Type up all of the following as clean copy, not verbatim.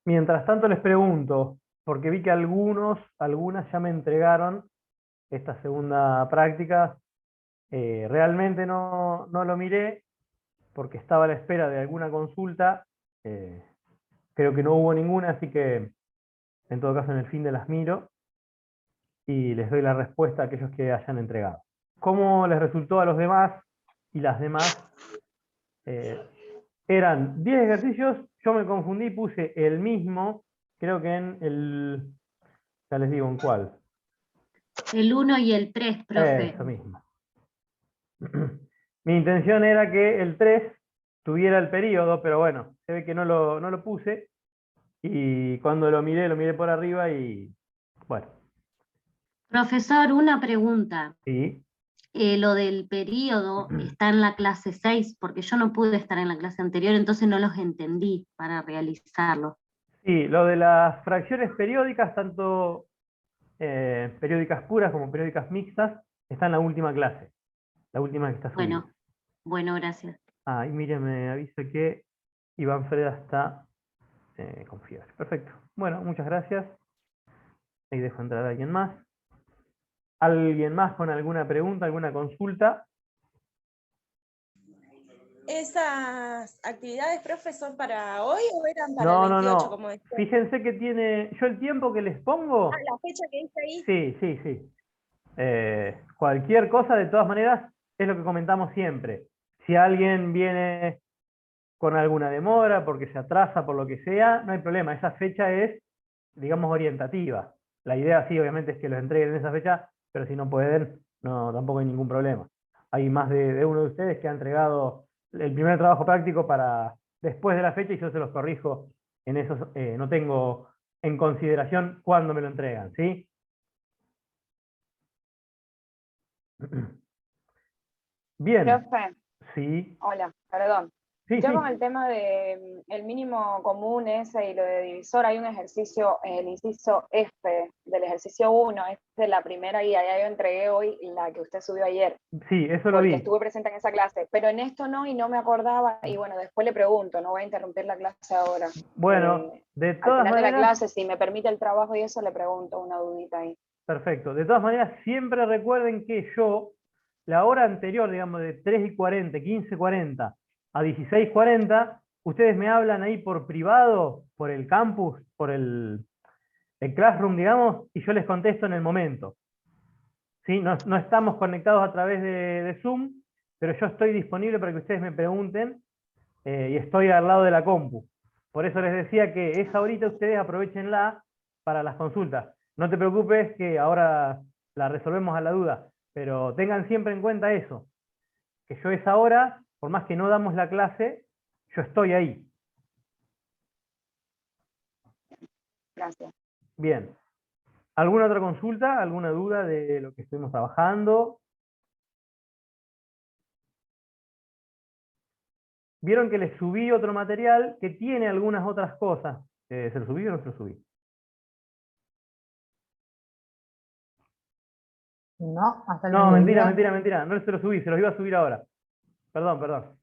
Mientras tanto les pregunto, porque vi que algunas ya me entregaron esta segunda práctica. Realmente no lo miré porque estaba a la espera de alguna consulta. eh, Creo que no hubo ninguna, así que en todo caso en el fin de las miro y les doy la respuesta a aquellos que hayan entregado. ¿Cómo les resultó a los demás y las demás? Eh, Eran 10 ejercicios, yo me confundí, puse el mismo, creo que ya les digo en cuál. El 1 y el 3, profe. Eso mismo. Mi intención era que el 3 tuviera el periodo, pero bueno, se ve que no lo puse. Y cuando lo miré por arriba y bueno, Profesor, una pregunta. sí. Lo del periodo está en la clase 6, porque yo no pude estar en la clase anterior, entonces no los entendí para realizarlo. Sí, lo de las fracciones periódicas, tanto periódicas puras como periódicas mixtas, está en la última clase, la última que está subida. Bueno, bueno, gracias. Ah, y Miriam me avisa que Iván Freda está con fiebre. Perfecto. Bueno, muchas gracias. Ahí dejo entrar a alguien más. ¿Alguien más con alguna pregunta, alguna consulta? ¿Esas actividades, profe, son para hoy o eran para el No, 28, no. como decía? Fíjense que tiene. Yo el tiempo que les Ah, pongo. la fecha que dice ahí. Sí, sí, sí. Cualquier cosa, de todas maneras, es lo que comentamos siempre. Si alguien viene con alguna demora, porque se atrasa, por lo que sea, no hay problema. Esa fecha es, digamos, orientativa. La idea sí, obviamente, es que los entreguen en esa fecha, pero si no pueden, no, tampoco hay ningún problema. Hay más de uno de ustedes que ha entregado el primer trabajo práctico para después de la fecha y yo se los corrijo en esos, no tengo en consideración cuándo me lo entregan, ¿sí? Bien, Profe, sí, hola, perdón. sí, Yo con sí. el tema de el mínimo común ese y lo de divisor, hay un ejercicio, el inciso F del ejercicio 1, es de la primera guía, ya yo entregué hoy la que usted subió ayer, Sí, eso lo porque vi. estuve presente en esa clase, pero en esto no y no me acordaba, y bueno, después le pregunto, no voy a interrumpir la clase ahora. Bueno, de Al todas final de la maneras, clase, si me permite el trabajo y eso, le pregunto una dudita ahí. perfecto. De todas maneras, siempre recuerden que yo, la hora anterior, digamos, de 3:40, 15:40 a 16:40, ustedes me hablan ahí por privado, por el campus, por el Classroom, digamos, y yo les contesto en el momento. ¿Sí? No estamos conectados a través de Zoom, pero yo estoy disponible para que ustedes me pregunten y estoy al lado de la compu. Por eso les decía que esa horita ustedes aprovechenla para las consultas. No te preocupes que ahora la resolvemos a la duda, pero tengan siempre en cuenta eso, que yo esa hora, por más que no damos la clase, yo estoy ahí. Gracias. Bien. ¿Alguna otra consulta? ¿Alguna duda de lo que estuvimos trabajando? Vieron que les subí otro material que tiene algunas otras cosas. ¿Se lo subí o no se lo subí? No, hasta el No, mentira, mediodía. mentira, mentira. No se los subí, se los iba a subir ahora. Perdón, perdón.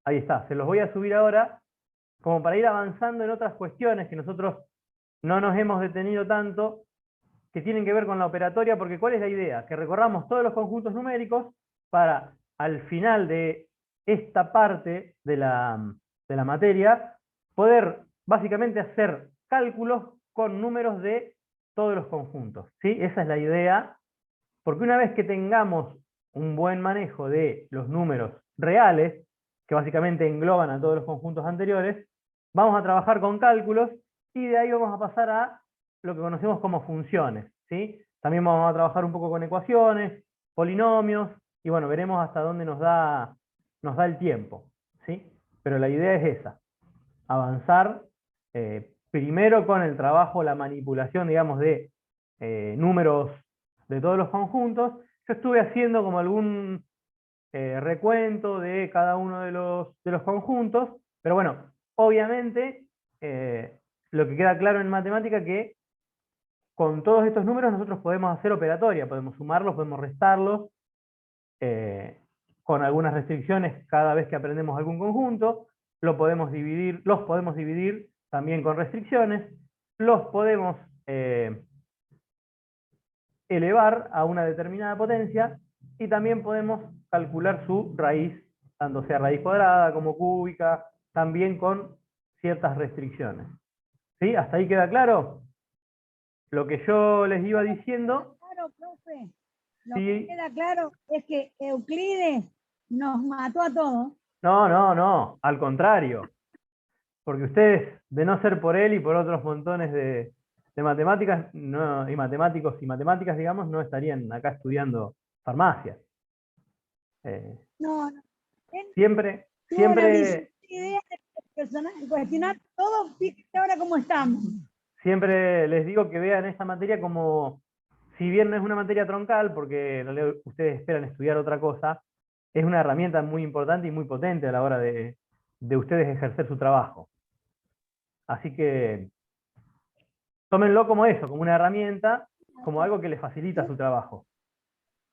Ahí está, se los voy a subir ahora como para ir avanzando en otras cuestiones que nosotros no nos hemos detenido tanto, que tienen que ver con la operatoria, porque ¿cuál es la idea? Que recorramos todos los conjuntos numéricos para, al final de esta parte de la materia, poder básicamente hacer cálculos con números de todos los conjuntos, ¿sí? Esa es la idea, porque una vez que tengamos un buen manejo de los números reales, que básicamente engloban a todos los conjuntos anteriores, vamos a trabajar con cálculos y de ahí vamos a pasar a lo que conocemos como funciones, ¿sí? También vamos a trabajar un poco con ecuaciones, polinomios, y bueno, veremos hasta dónde nos da el tiempo, ¿sí? Pero la idea es esa, avanzar primero con el trabajo, la manipulación, digamos, de números de todos los conjuntos. Yo estuve haciendo como algún recuento de cada uno de los conjuntos, pero bueno, obviamente lo que queda claro en matemática que con todos estos números nosotros podemos hacer operatoria, podemos sumarlos, podemos restarlos, con algunas restricciones cada vez que aprendemos algún conjunto, los podemos dividir también con restricciones, los podemos elevar a una determinada potencia y también podemos calcular su raíz, tanto sea raíz cuadrada como cúbica, también con ciertas restricciones. ¿Sí? ¿Hasta ahí queda claro? Lo que yo les iba diciendo... Claro, profe. Lo sí. que queda claro es que Euclides nos mató a todos. No, al contrario. Porque ustedes, de no ser por él y por otros montones de matemáticas y matemáticos y matemáticas, digamos, no estarían acá estudiando farmacia. No. Siempre Tuvo la brillante idea de cuestionar todo, fíjate ahora cómo estamos. Siempre les digo que vean esta materia como, si bien no es una materia troncal, porque en realidad ustedes esperan estudiar otra cosa, es una herramienta muy importante y muy potente a la hora de ustedes ejercer su trabajo. Así que tómenlo como eso, como una herramienta, como algo que les facilita su trabajo,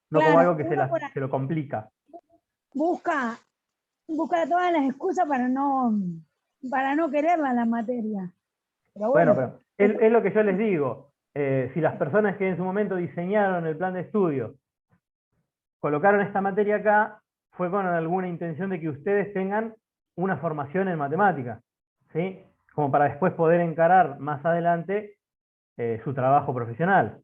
no como algo que se lo complica. Busca todas las excusas para no quererla la materia. Pero Bueno, pero es lo que yo les digo. Si las personas que en su momento diseñaron el plan de estudio colocaron esta materia acá, fue con alguna intención de que ustedes tengan una formación en matemáticas, ¿sí? Como para después poder encarar más adelante su trabajo profesional.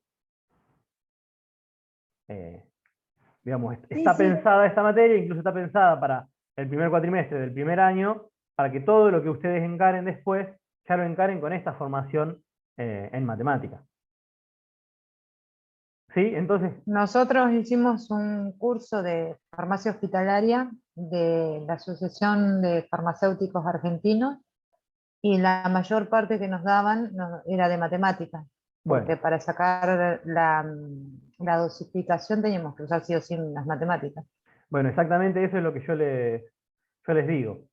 Digamos, está pensada esta materia, incluso está pensada para el primer cuatrimestre del primer año, para que todo lo que ustedes encaren después, ya lo encaren con esta formación en matemáticas. ¿Sí? Entonces... Nosotros hicimos un curso de farmacia hospitalaria de la Asociación de Farmacéuticos Argentinos y la mayor parte que nos daban era de matemáticas, porque Bueno, para sacar la dosificación teníamos que usar sí o sí las matemáticas. bueno, exactamente eso es lo que yo les digo.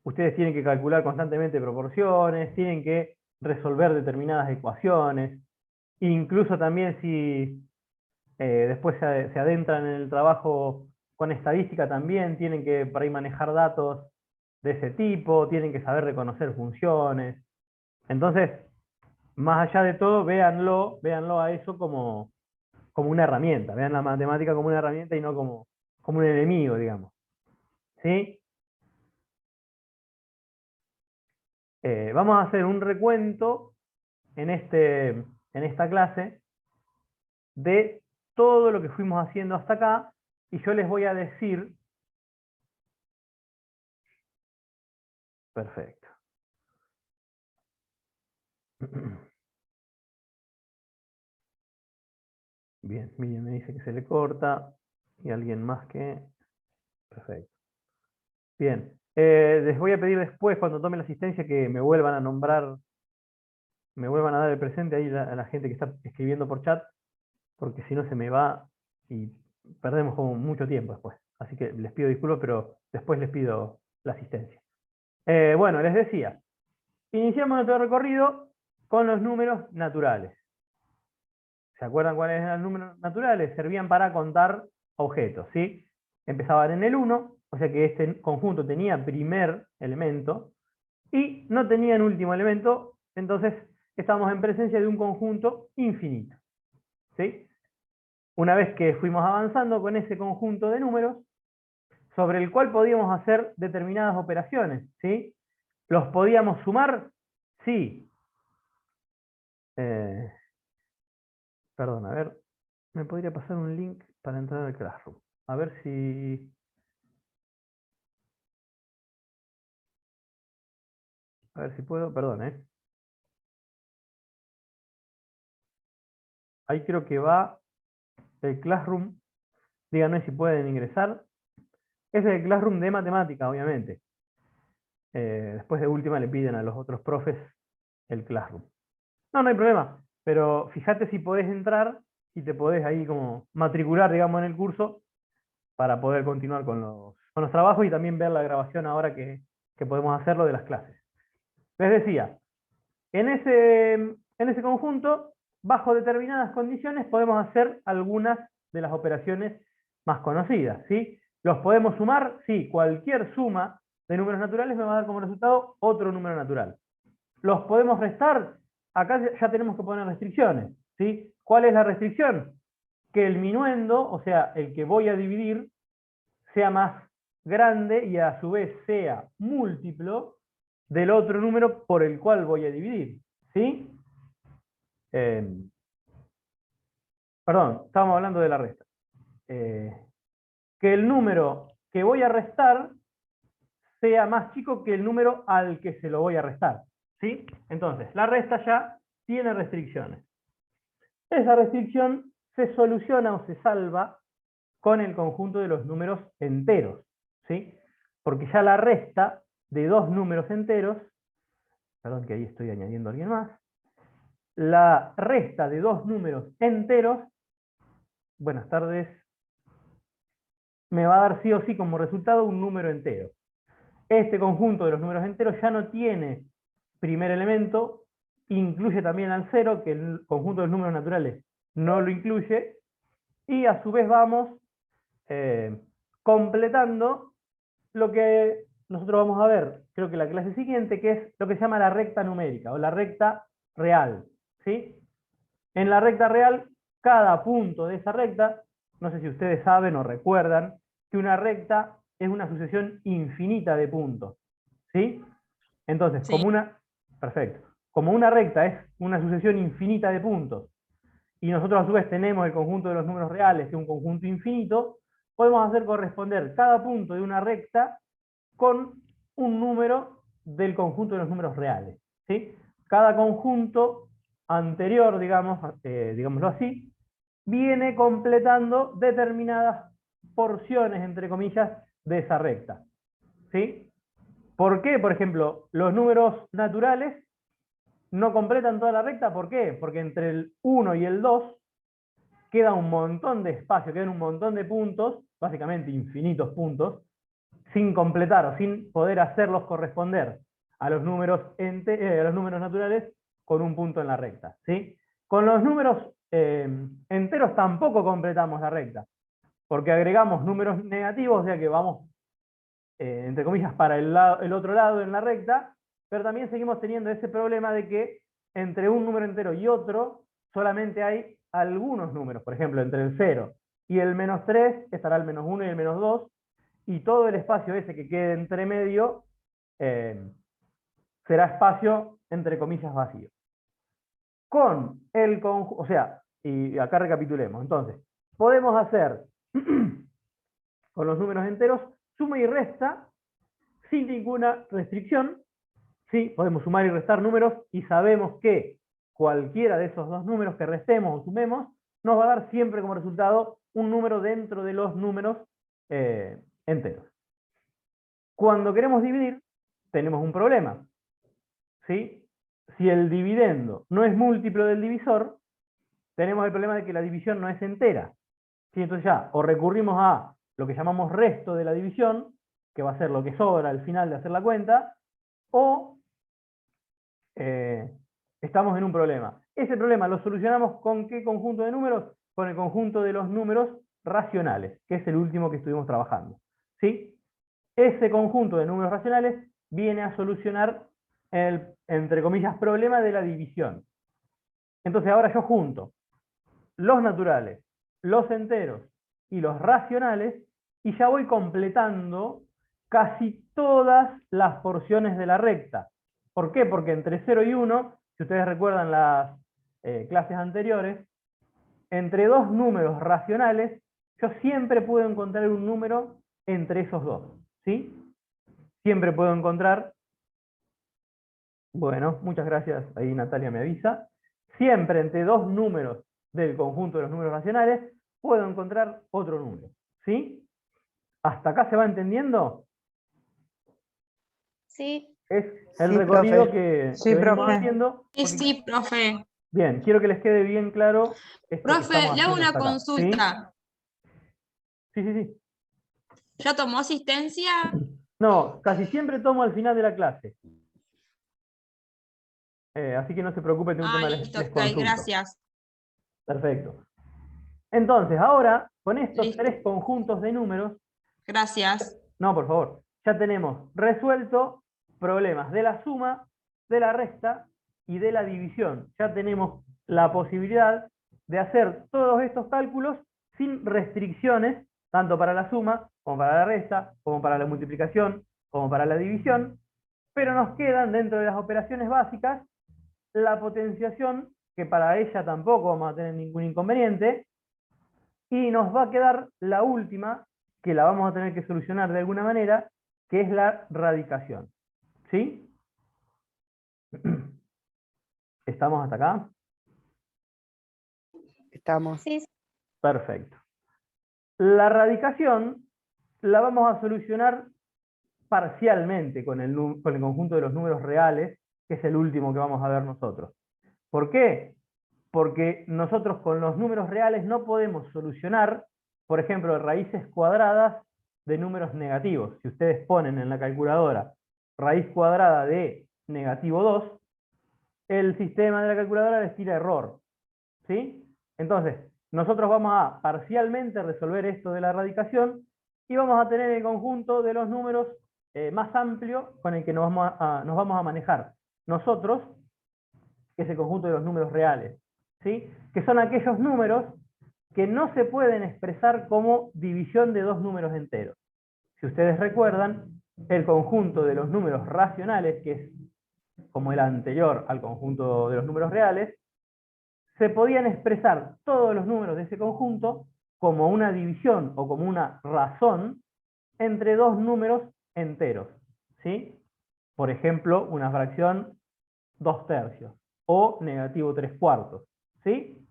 Ustedes tienen que calcular constantemente proporciones, tienen que resolver determinadas ecuaciones, incluso también si después se adentran en el trabajo con estadística, también tienen que por ahí manejar datos de ese tipo, tienen que saber reconocer funciones. Entonces, más allá de todo, véanlo a eso como una herramienta, vean la matemática como una herramienta y no como un enemigo, digamos. ¿Sí? Vamos a hacer un recuento en esta clase de todo lo que fuimos haciendo hasta acá, y yo les voy a decir... Perfecto. Bien, Miriam me dice que se le corta, y alguien más que... Perfecto. Bien, les voy a pedir después, cuando tome la asistencia, que me vuelvan a nombrar, me vuelvan a dar el presente ahí a la gente que está escribiendo por chat, porque si no se me va y perdemos como mucho tiempo después. Así que les pido disculpas, pero después les pido la asistencia. Bueno, les decía, iniciamos nuestro recorrido con los números naturales. ¿Se acuerdan cuáles eran los números naturales? Servían para contar objetos, ¿sí? Empezaban en el 1, o sea que este conjunto tenía primer elemento, y no tenían último elemento, entonces estamos en presencia de un conjunto infinito. ¿Sí? Una vez que fuimos avanzando con ese conjunto de números, sobre el cual podíamos hacer determinadas operaciones, ¿sí? ¿Los podíamos sumar? Sí. Perdón, a ver, me podría pasar un link para entrar al Classroom. A ver si... puedo, perdón, Ahí creo que va el Classroom. Díganme si pueden ingresar. Es el Classroom de matemática, obviamente. Después de última le piden a los otros profes el Classroom. No hay problema. Pero fíjate si podés entrar y te podés ahí como matricular, digamos, en el curso para poder continuar con los trabajos y también ver la grabación ahora que podemos hacerlo de las clases. Les decía, en ese conjunto, bajo determinadas condiciones, podemos hacer algunas de las operaciones más conocidas, ¿sí? ¿Los podemos sumar? Sí, cualquier suma de números naturales me va a dar como resultado otro número natural. ¿Los podemos restar? Acá ya tenemos que poner restricciones, ¿sí? ¿Cuál es la restricción? Que el minuendo, o sea, el que voy a dividir, sea más grande y a su vez sea múltiplo del otro número por el cual voy a dividir, ¿sí? Perdón, estábamos hablando de la resta. Que el número que voy a restar sea más chico que el número al que se lo voy a restar, ¿sí? Entonces, la resta ya tiene restricciones. Esa restricción se soluciona o se salva con el conjunto de los números enteros, ¿sí? Porque ya la resta de dos números enteros, perdón que ahí estoy añadiendo a alguien más, la resta de dos números enteros, buenas tardes, me va a dar sí o sí como resultado un número entero. Este conjunto de los números enteros ya no tiene primer elemento, incluye también al cero, que el conjunto de los números naturales no lo incluye, y a su vez vamos completando lo que nosotros vamos a ver, creo que la clase siguiente, que es lo que se llama la recta numérica, o la recta real, ¿sí? En la recta real, cada punto de esa recta, no sé si ustedes saben o recuerdan, que una recta es una sucesión infinita de puntos, ¿sí? Entonces, Sí. perfecto, como una recta es una sucesión infinita de puntos, y nosotros a su vez tenemos el conjunto de los números reales, que es un conjunto infinito, podemos hacer corresponder cada punto de una recta con un número del conjunto de los números reales, ¿sí? Cada conjunto anterior, digamos, digámoslo así, viene completando determinadas porciones, entre comillas, de esa recta, ¿sí? ¿Por qué, por ejemplo, los números naturales no completan toda la recta? ¿Por qué? Porque entre el 1 y el 2 queda un montón de espacio, quedan un montón de puntos, básicamente infinitos puntos, sin completar o sin poder hacerlos corresponder a los números, a los números naturales con un punto en la recta, ¿sí? Con los números enteros tampoco completamos la recta, porque agregamos números negativos, o sea que vamos, entre comillas, para el otro lado en la recta, pero también seguimos teniendo ese problema de que entre un número entero y otro solamente hay algunos números. Por ejemplo, entre el 0 y el -3 estará el -1 y el -2, y todo el espacio ese que quede entre medio será espacio, entre comillas, vacío. Con el conjunto, o sea, y acá recapitulemos, entonces, podemos hacer con los números enteros suma y resta sin ninguna restricción, ¿sí? Podemos sumar y restar números y sabemos que cualquiera de esos dos números que restemos o sumemos nos va a dar siempre como resultado un número dentro de los números enteros. Cuando queremos dividir, tenemos un problema, ¿sí? Si el dividendo no es múltiplo del divisor, tenemos el problema de que la división no es entera, ¿sí? Entonces ya, o recurrimos a lo que llamamos resto de la división, que va a ser lo que sobra al final de hacer la cuenta, o estamos en un problema. Ese problema lo solucionamos ¿con qué conjunto de números? Con el conjunto de los números racionales, que es el último que estuvimos trabajando, ¿sí? Ese conjunto de números racionales viene a solucionar el, entre comillas, problema de la división. Entonces ahora yo junto los naturales, los enteros y los racionales, y ya voy completando casi todas las porciones de la recta. ¿Por qué? Porque entre 0 y 1, si ustedes recuerdan las clases anteriores, entre dos números racionales, yo siempre puedo encontrar un número entre esos dos, ¿sí? Siempre puedo encontrar, bueno, muchas gracias, ahí Natalia me avisa, siempre entre dos números del conjunto de los números racionales, puedo encontrar otro número, ¿sí? ¿Hasta acá se va entendiendo? Sí. Es el Sí, recorrido profe. que Sí, venimos profe. haciendo. Sí, sí, profe. Bien, quiero que les quede bien claro esto que estamos Profe, le hago haciendo una hasta acá, consulta. ¿sí? Sí, sí, sí. ¿Ya tomó asistencia? No, casi siempre tomo al final de la clase. Así que no se preocupen de un tema, Listo, les ok, consulto. gracias. Perfecto. Entonces, ahora, con estos Listo. tres conjuntos de números, Gracias. no, por favor, ya tenemos resuelto problemas de la suma de la resta y de la división. Ya tenemos la posibilidad de hacer todos estos cálculos sin restricciones, tanto para la suma, como para la resta, como para la multiplicación, como para la división, pero nos quedan dentro de las operaciones básicas la potenciación, que para ella tampoco vamos a tener ningún inconveniente, y nos va a quedar la última, que la vamos a tener que solucionar de alguna manera, que es la radicación. ¿Sí? ¿Estamos hasta acá? Estamos. Sí, sí. Perfecto. La radicación la vamos a solucionar parcialmente con el conjunto de los números reales, que es el último que vamos a ver nosotros. ¿Por qué? Porque nosotros con los números reales no podemos solucionar, por ejemplo, raíces cuadradas de números negativos. Si ustedes ponen en la calculadora raíz cuadrada de -2, el sistema de la calculadora les tira error. ¿Sí? Entonces, nosotros vamos a parcialmente resolver esto de la radicación y vamos a tener el conjunto de los números más amplio con el que nos vamos a manejar nosotros, que es el conjunto de los números reales, ¿sí? Que son aquellos números que no se pueden expresar como división de dos números enteros. Si ustedes recuerdan, el conjunto de los números racionales, que es como el anterior al conjunto de los números reales, se podían expresar todos los números de ese conjunto como una división o como una razón entre dos números enteros, ¿sí? Por ejemplo, una fracción 2/3 o -3/4, ¿sí?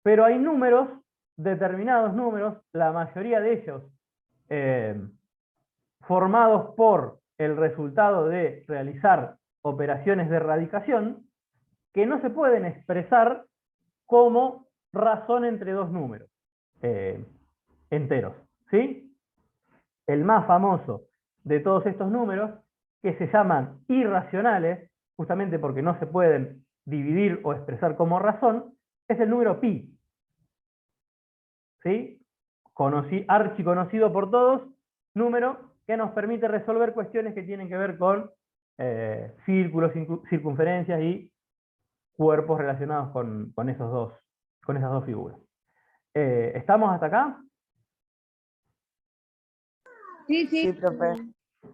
Pero hay números, determinados números, la mayoría de ellos formados por el resultado de realizar operaciones de radicación, que no se pueden expresar como razón entre dos números enteros, ¿sí? El más famoso de todos estos números, que se llaman irracionales, justamente porque no se pueden dividir o expresar como razón, es el número pi. ¿Sí? Archiconocido por todos, número que nos permite resolver cuestiones que tienen que ver con círculos, circunferencias y cuerpos relacionados con esas dos figuras. ¿Estamos hasta acá? Sí, Sí, sí. profe.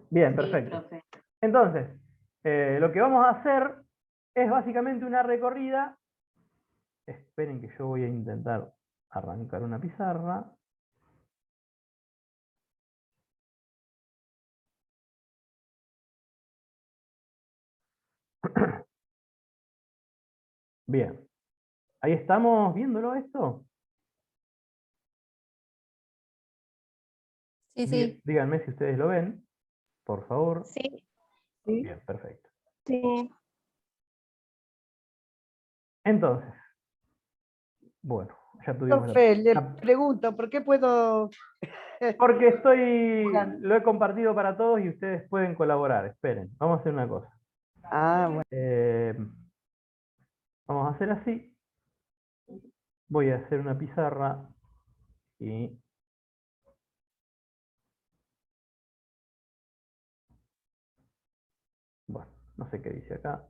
Bien, Sí, perfecto. profe. Entonces, lo que vamos a hacer es básicamente una recorrida. Esperen que yo voy a intentar arrancar una pizarra. Bien. ¿Ahí estamos viéndolo esto? Sí, Bien, sí. díganme si ustedes lo ven, por favor. Sí. Bien, perfecto. Sí. Entonces, bueno, ya tuvimos Profe, le la... pregunto, ¿por qué puedo...? Porque lo he compartido para todos y ustedes pueden colaborar. Esperen, vamos a hacer una cosa. Ah, bueno. Vamos a hacer así. Voy a hacer una pizarra y... Bueno, no sé qué dice acá.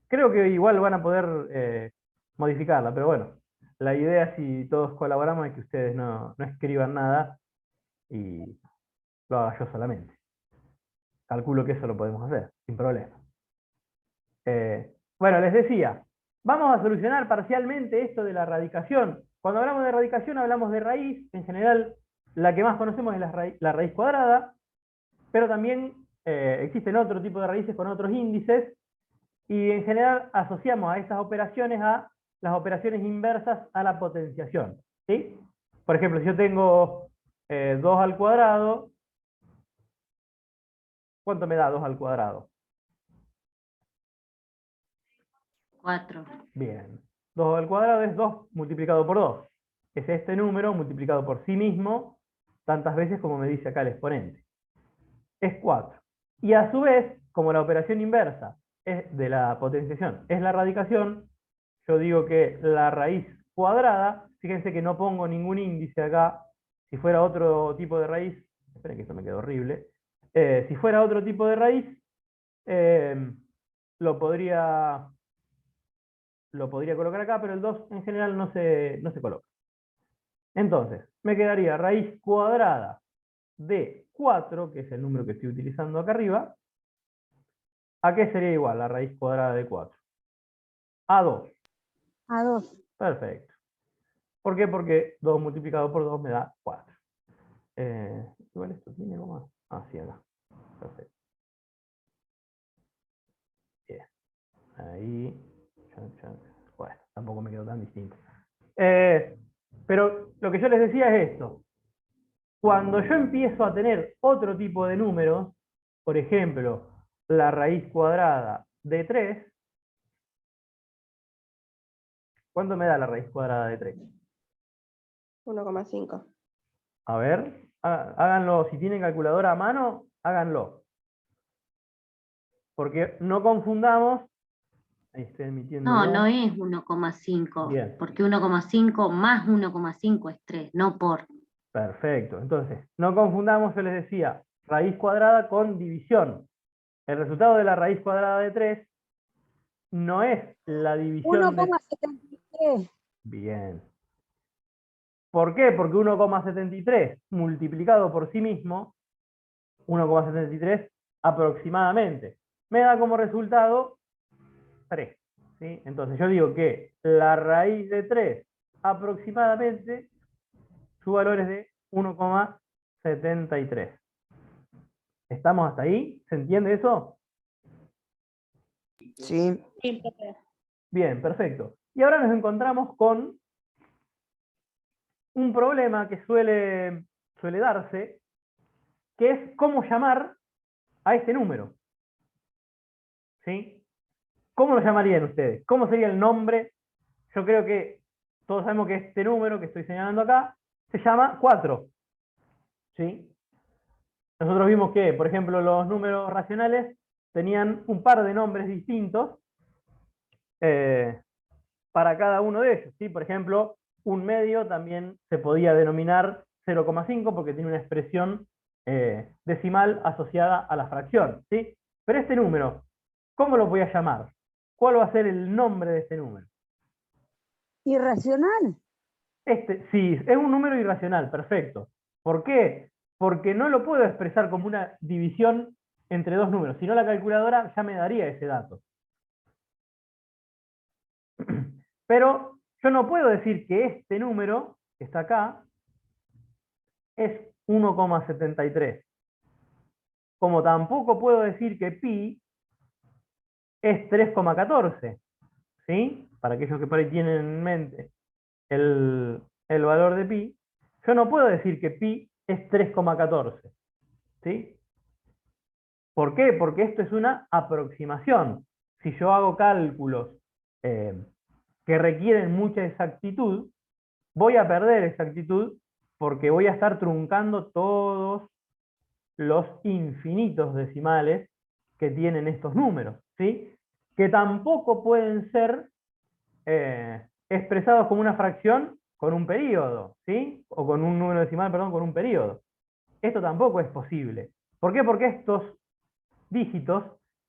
Creo que igual van a poder modificarla, pero bueno, la idea, si todos colaboramos, es que ustedes no escriban nada y lo haga yo solamente. Calculo que eso lo podemos hacer, sin problema. Bueno, les decía, vamos a solucionar parcialmente esto de la radicación. Cuando hablamos de radicación hablamos de raíz, en general la que más conocemos es la raíz cuadrada, pero también existen otro tipo de raíces con otros índices, y en general asociamos a estas operaciones a las operaciones inversas a la potenciación, ¿sí? Por ejemplo, si yo tengo 2 al cuadrado, ¿cuánto me da 2 al cuadrado? 4. Bien. 2 al cuadrado es 2 multiplicado por 2. Es este número multiplicado por sí mismo tantas veces como me dice acá el exponente. Es 4. Y a su vez, como la operación inversa es de la potenciación es la radicación, yo digo que la raíz cuadrada, fíjense que no pongo ningún índice acá, si fuera otro tipo de raíz, esperen que esto me quedó horrible, si fuera otro tipo de raíz, lo podría colocar acá, pero el 2 en general no se coloca. Entonces, me quedaría raíz cuadrada de 4, que es el número que estoy utilizando acá arriba. ¿A qué sería igual la raíz cuadrada de 4? A 2. A 2. Perfecto. ¿Por qué? Porque 2 multiplicado por 2 me da 4. Igual esto tiene coma. Ah, sí, acá. Perfecto. Bien. Ahí. Bueno, tampoco me quedó tan distinto. Pero lo que yo les decía es esto. Cuando yo empiezo a tener otro tipo de números, por ejemplo, la raíz cuadrada de 3, ¿cuánto me da la raíz cuadrada de 3? 1,5. A ver, háganlo. Si tienen calculadora a mano, háganlo. Porque no confundamos. Ahí estoy emitiendo. No, ya. no es 1,5, Bien. porque 1,5 más 1,5 es 3, no por. Perfecto. Entonces, no confundamos, yo les decía, raíz cuadrada con división. El resultado de la raíz cuadrada de 3 no es la división de... 1,73. Bien. ¿Por qué? Porque 1,73 multiplicado por sí mismo, 1,73 aproximadamente, me da como resultado 3. ¿Sí? Entonces yo digo que la raíz de 3 aproximadamente, su valor es de 1,73. ¿Estamos hasta ahí? ¿Se entiende eso? Sí. Bien, perfecto. Y ahora nos encontramos con un problema que suele darse, que es cómo llamar a este número. ¿Sí? ¿Cómo lo llamarían ustedes? ¿Cómo sería el nombre? Yo creo que todos sabemos que este número que estoy señalando acá se llama 4. ¿Sí? Nosotros vimos que, por ejemplo, los números racionales tenían un par de nombres distintos para cada uno de ellos. ¿Sí? Por ejemplo, un medio también se podía denominar 0,5 porque tiene una expresión decimal asociada a la fracción. ¿Sí? Pero este número, ¿cómo lo voy a llamar? ¿Cuál va a ser el nombre de este número? Irracional. Sí, es un número irracional, perfecto. ¿Por qué? Porque no lo puedo expresar como una división entre dos números, si no la calculadora ya me daría ese dato. Pero yo no puedo decir que este número, que está acá, es 1,73. Como tampoco puedo decir que pi es 3,14. ¿Sí? Para aquellos que por ahí tienen en mente el valor de pi, yo no puedo decir que pi es 3,14. ¿Sí? ¿Por qué? Porque esto es una aproximación. Si yo hago cálculos que requieren mucha exactitud, voy a perder exactitud porque voy a estar truncando todos los infinitos decimales que tienen estos números, ¿sí? Que tampoco pueden ser expresados como una fracción con un período, ¿sí? O con un número decimal, perdón, con un período. Esto tampoco es posible. ¿Por qué? Porque estos dígitos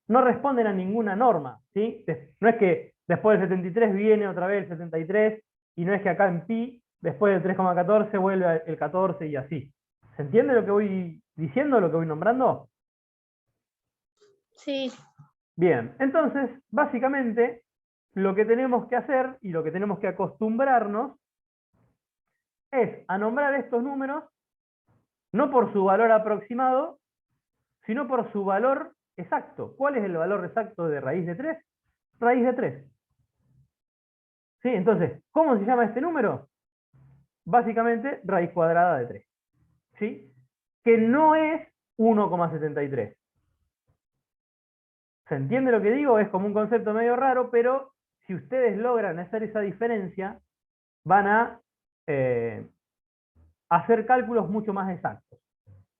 no responden a ninguna norma, ¿sí? No es que después del 73 viene otra vez el 73, y no es que acá en pi, después del 3,14 vuelve el 14 y así. ¿Se entiende lo que voy diciendo, lo que voy nombrando? Sí. Bien, entonces, básicamente, lo que tenemos que hacer y lo que tenemos que acostumbrarnos es a nombrar estos números no por su valor aproximado, sino por su valor exacto. ¿Cuál es el valor exacto de raíz de 3? Raíz de 3. ¿Sí? Entonces, ¿cómo se llama este número? Básicamente, raíz cuadrada de 3. ¿Sí? Que no es 1,73. ¿Se entiende lo que digo? Es como un concepto medio raro, pero si ustedes logran hacer esa diferencia, van a hacer cálculos mucho más exactos.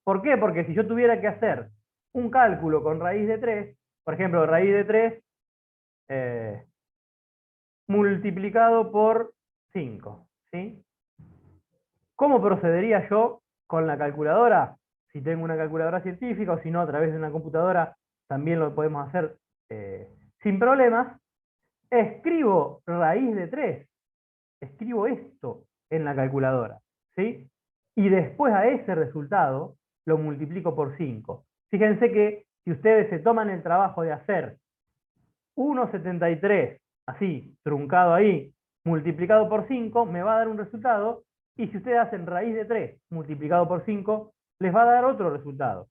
¿Por qué? Porque si yo tuviera que hacer un cálculo con raíz de 3, por ejemplo, raíz de 3 multiplicado por 5, ¿sí? ¿Cómo procedería yo con la calculadora? Si tengo una calculadora científica o si no, a través de una computadora también lo podemos hacer sin problemas. Escribo raíz de 3. Escribo esto en la calculadora, ¿sí? Y después a ese resultado lo multiplico por 5. Fíjense que si ustedes se toman el trabajo de hacer 1,73, así, truncado ahí, multiplicado por 5, me va a dar un resultado, y si ustedes hacen raíz de 3 multiplicado por 5, les va a dar otro resultado.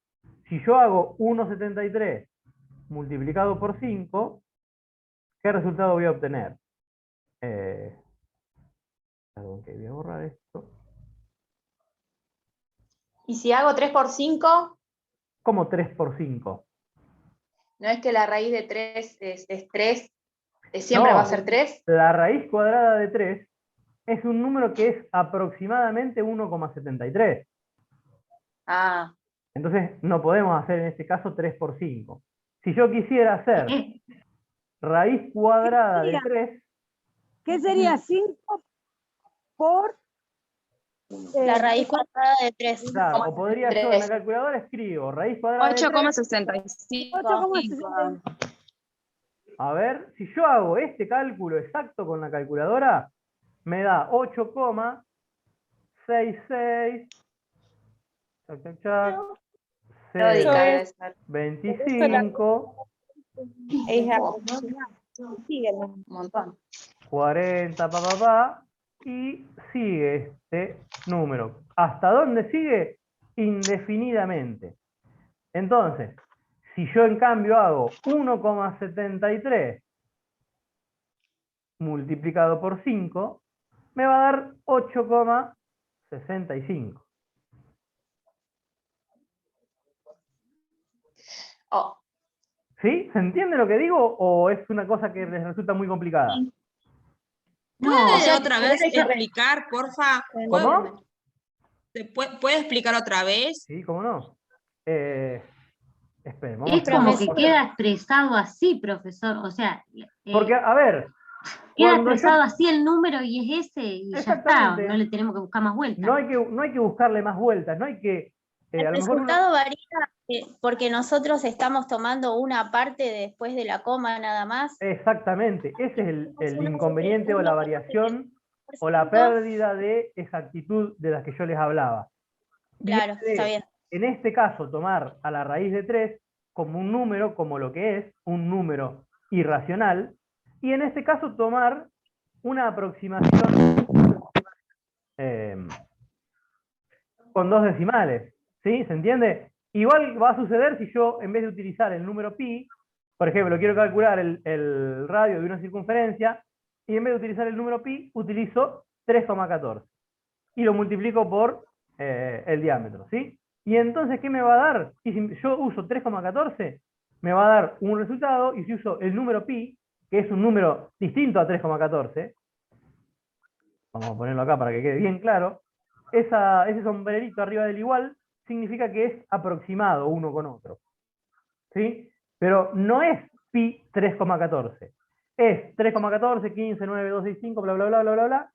Si yo hago 1,73 multiplicado por 5, ¿qué resultado voy a obtener? Perdón, que voy a borrar esto. Y si hago 3 por 5, ¿Cómo 3 por 5? ¿no es que la raíz de 3 es 3? ¿Siempre No, va a ser 3? La raíz cuadrada de 3 es un número que es aproximadamente 1,73. Ah, Entonces no podemos hacer en este caso 3 por 5. Si yo quisiera hacer raíz cuadrada de 3, ¿Qué sería 5 por La raíz cuadrada de 3. claro, o podría yo en la 3. calculadora escribo raíz cuadrada de 3. 8,65. 8,65? A ver, si yo hago este cálculo exacto con la calculadora, me da 8,66, chac, chac, chac, Lógica debe 0, ser. 25, Es aproximado. Sí, Un montón. 40, y sigue este número. ¿Hasta dónde sigue? Indefinidamente. Entonces, si yo en cambio hago 1,73 multiplicado por 5, me va a dar 8,65. Oh, ¿Sí? ¿Se entiende lo que digo o es una cosa que les resulta muy complicada? No, ¿Puede sea, otra tenés vez que explicar, porfa? ¿Cómo? ¿Puede explicar otra vez? Sí, ¿cómo no? Esperen, vamos es a como hacer- que queda expresado así, profesor. O sea, Porque, a ver, queda cuando yo- expresado así el número y es ese y ya está. Exactamente. No le tenemos que buscar más vueltas. no hay que buscarle más vueltas, no hay que... El a lo mejor uno- resultado varía porque nosotros estamos tomando una parte después de la coma nada más. Exactamente, ese es el Uno- inconveniente o la uno- variación o la pérdida de exactitud de las que yo les hablaba. Claro, Viene de, está bien. en este caso, tomar a la raíz de 3 como un número, como lo que es, un número irracional, y en este caso tomar una aproximación con 2 decimales, ¿sí? ¿Se entiende? Igual va a suceder si yo, en vez de utilizar el número pi, por ejemplo, quiero calcular el radio de una circunferencia, y en vez de utilizar el número pi, utilizo 3,14. Y lo multiplico por el diámetro, ¿sí? Y entonces, ¿qué me va a dar? Y si yo uso 3,14, me va a dar un resultado, y si uso el número pi, que es un número distinto a 3,14, vamos a ponerlo acá para que quede bien claro, ese sombrerito arriba del igual significa que es aproximado uno con otro, ¿sí? Pero no es pi 3,14, es 3,14, 15, 9, 2, 6, 5, bla, bla, bla, bla, bla, bla,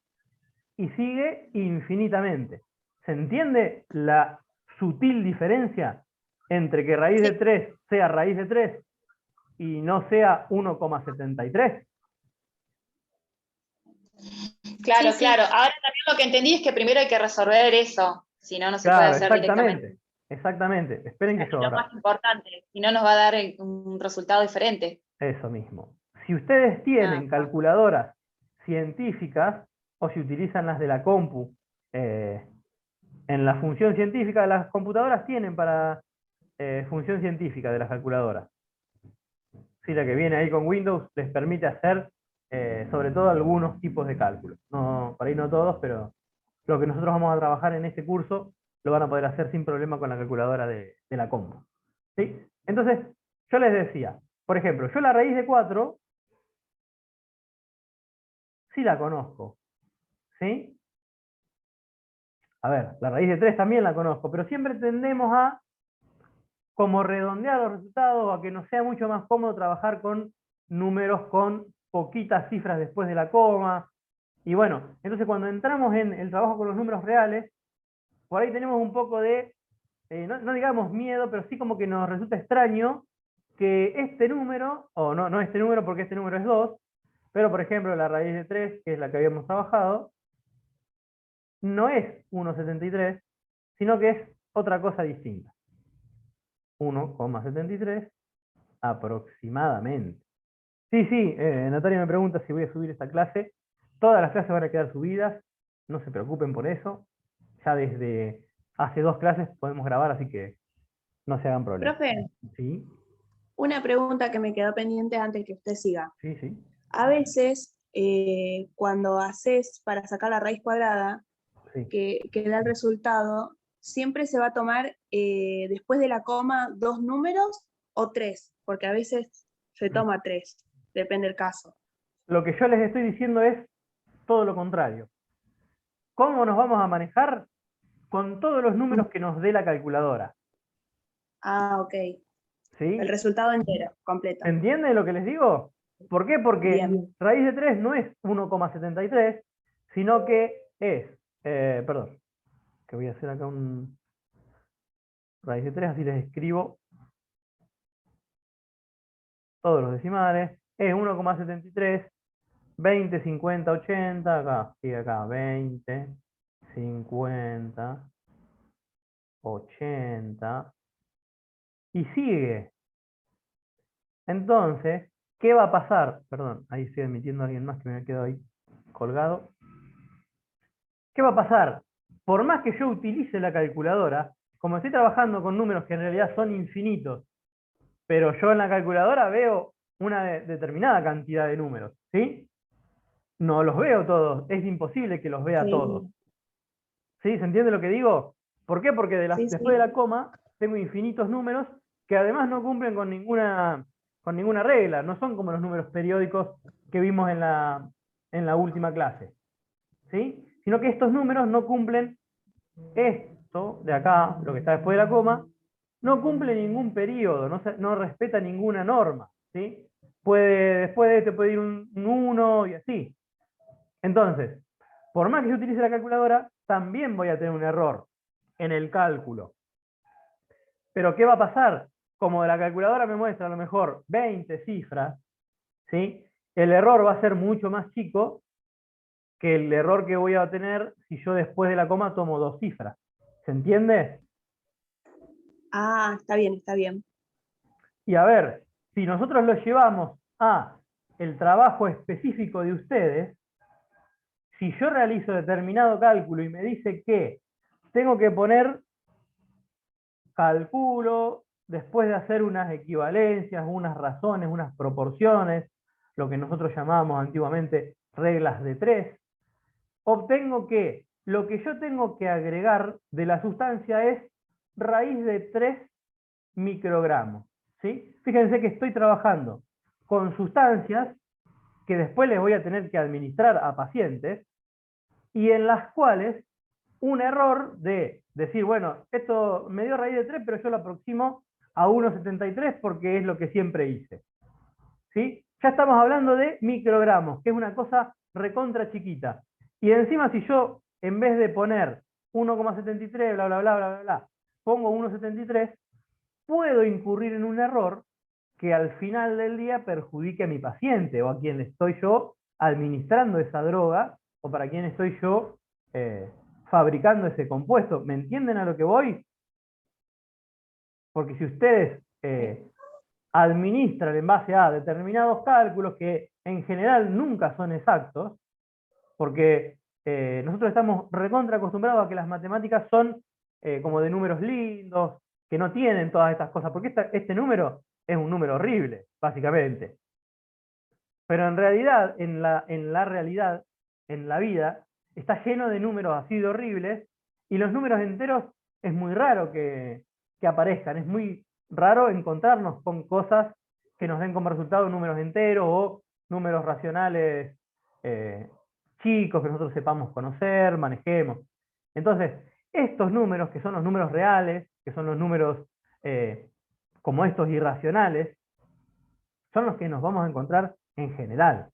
y sigue infinitamente. ¿Se entiende la sutil diferencia entre que raíz de 3 sea raíz de 3 y no sea 1,73? claro, Sí, sí. claro. Ahora también lo que entendí es que primero hay que resolver eso, si no, no se puede Claro, hacer directamente. exactamente. Esperen que Es yo lo ahora... más importante, si no nos va a dar un resultado diferente. Eso mismo. Si ustedes tienen Ah. calculadoras científicas o si utilizan las de la compu, en la función científica, las computadoras tienen para función científica de las calculadoras. Sí, la que viene ahí con Windows les permite hacer sobre todo algunos tipos de cálculos. No, por ahí no todos, pero lo que nosotros vamos a trabajar en este curso lo van a poder hacer sin problema con la calculadora de la compu. ¿Sí? Entonces, yo les decía, por ejemplo, yo la raíz de 4 sí la conozco. ¿Sí? A ver, la raíz de 3 también la conozco, pero siempre tendemos a como redondear los resultados, a que nos sea mucho más cómodo trabajar con números con poquitas cifras después de la coma. Y bueno, entonces cuando entramos en el trabajo con los números reales, por ahí tenemos un poco de, no digamos miedo, pero sí como que nos resulta extraño que este número, o no este número porque este número es 2, pero por ejemplo la raíz de 3, que es la que habíamos trabajado, no es 1,73, sino que es otra cosa distinta. 1,73 aproximadamente. Sí, Natalia me pregunta si voy a subir esta clase. Todas las clases van a quedar subidas, no se preocupen por eso. Ya desde hace 2 clases podemos grabar, así que no se hagan problemas. Profe, Sí, una pregunta que me quedó pendiente antes que usted siga. sí. A veces, cuando haces para sacar la raíz cuadrada, Sí. que da el resultado, siempre se va a tomar después de la coma 2 números o 3, porque a veces se toma 3, depende del caso. Lo que yo les estoy diciendo es todo lo contrario. ¿Cómo nos vamos a manejar? Con todos los números que nos dé la calculadora. Ah, ok. ¿Sí? El resultado entero, completo. ¿Entienden lo que les digo? ¿Por qué? Porque Bien. raíz de 3 no es 1,73, sino que es, perdón, que voy a hacer acá un raíz de 3, así les escribo todos los decimales, es 1,73, 20, 50, 80, acá, sigue acá, 20, 50, 80, y sigue. Entonces, ¿qué va a pasar? Perdón, ahí estoy admitiendo a alguien más que me ha quedado ahí colgado. ¿Qué va a pasar? Por más que yo utilice la calculadora, como estoy trabajando con números que en realidad son infinitos, pero yo en la calculadora veo una determinada cantidad de números, ¿sí? No los veo todos, es imposible que los vea Sí. todos. ¿Sí? ¿Se entiende lo que digo? ¿Por qué? Porque Sí, después sí. de la coma tengo infinitos números que además no cumplen con ninguna regla, no son como los números periódicos que vimos en la última clase, ¿sí? Sino que estos números no cumplen esto de acá, lo que está después de la coma, no cumple ningún periodo, no respeta ninguna norma, ¿sí? Después de este puede ir un 1 y así. Entonces, por más que yo utilice la calculadora, también voy a tener un error en el cálculo. Pero ¿qué va a pasar? Como la calculadora me muestra a lo mejor 20 cifras, ¿sí? El error va a ser mucho más chico que el error que voy a tener si yo después de la coma tomo 2 cifras. ¿Se entiende? Ah, está bien, está bien. Y a ver, si nosotros lo llevamos a el trabajo específico de ustedes, si yo realizo determinado cálculo y me dice que tengo que poner cálculo después de hacer unas equivalencias, unas razones, unas proporciones, lo que nosotros llamábamos antiguamente reglas de 3, obtengo que lo que yo tengo que agregar de la sustancia es raíz de 3 microgramos. ¿Sí? Fíjense que estoy trabajando con sustancias que después les voy a tener que administrar a pacientes y en las cuales un error de decir, bueno, esto me dio raíz de 3, pero yo lo aproximo a 1,73 porque es lo que siempre hice. ¿Sí? Ya estamos hablando de microgramos, que es una cosa recontra chiquita. Y encima si yo, en vez de poner 1,73, bla, bla, bla, bla, bla, bla, pongo 1,73, puedo incurrir en un error que al final del día perjudique a mi paciente o a quien le estoy yo administrando esa droga o para quien estoy yo fabricando ese compuesto. ¿Me entienden a lo que voy? Porque si ustedes administran en base a determinados cálculos que en general nunca son exactos, porque nosotros estamos recontra acostumbrados a que las matemáticas son como de números lindos, que no tienen todas estas cosas, porque este número es un número horrible, básicamente. Pero en realidad, en la realidad, en la vida, está lleno de números así de horribles, y los números enteros es muy raro que aparezcan, es muy raro encontrarnos con cosas que nos den como resultado números enteros o números racionales chicos que nosotros sepamos conocer, manejemos. Entonces, estos números, que son los números reales, que son los números como estos irracionales, son los que nos vamos a encontrar en general.